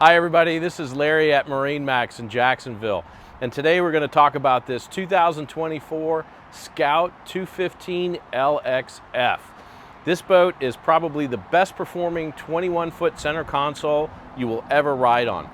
Hi everybody, this is Larry at MarineMax in Jacksonville, and today we're going to talk about this 2024 Scout 215 LXF. This boat is probably the best performing 21-foot center console you will ever ride on.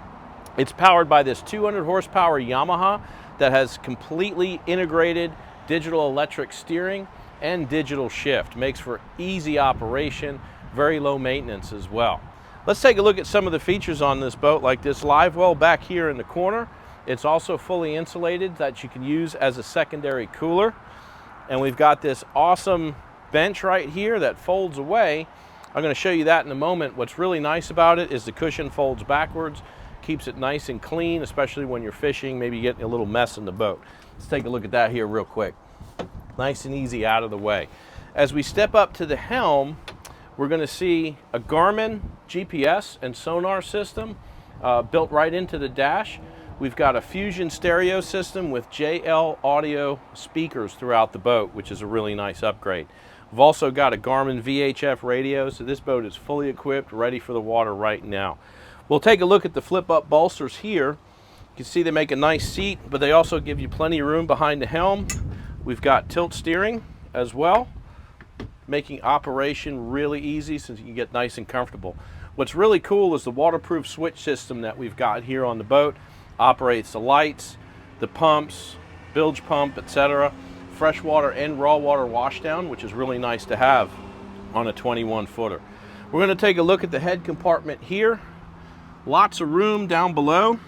It's powered by this 200 horsepower Yamaha that has completely integrated digital electric steering and digital shift. Makes for easy operation, very low maintenance as well. Let's take a look at some of the features on this boat, like this live well back here in the corner. It's also fully insulated that you can use as a secondary cooler. And we've got this awesome bench right here that folds away. I'm going to show you that in a moment. What's really nice about it is the cushion folds backwards, keeps it nice and clean, especially when you're fishing, maybe getting a little mess in the boat. Let's take a look at that here real quick. Nice and easy out of the way. As we step up to the helm, we're going to see a Garmin GPS and sonar system built right into the dash. We've got a Fusion stereo system with JL audio speakers throughout the boat, which is a really nice upgrade. We've also got a Garmin VHF radio, so this boat is fully equipped, ready for the water right now. We'll take a look at the flip-up bolsters here. You can see they make a nice seat, but they also give you plenty of room behind the helm. We've got tilt steering as well, making operation really easy so you can get nice and comfortable. What's really cool is the waterproof switch system that we've got here on the boat. Operates the lights, the pumps, bilge pump, etc. Freshwater and raw water washdown, which is really nice to have on a 21-footer. We're going to take a look at the head compartment here. Lots of room down below.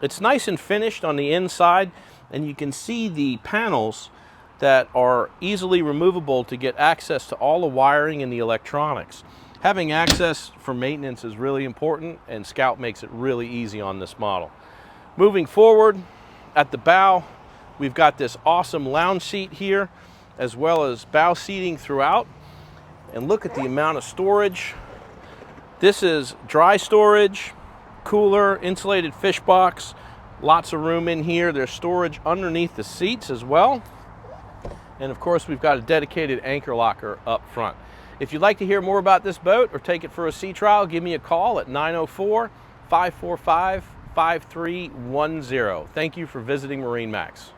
It's nice and finished on the inside, and you can see the panels that are easily removable to get access to all the wiring and the electronics. Having access for maintenance is really important, and Scout makes it really easy on this model. Moving forward, at the bow, we've got this awesome lounge seat here, as well as bow seating throughout. And look at the amount of storage. This is dry storage, cooler, insulated fish box, lots of room in here. There's storage underneath the seats as well. And of course, we've got a dedicated anchor locker up front. If you'd like to hear more about this boat or take it for a sea trial, give me a call at 904-545-5310. Thank you for visiting MarineMax.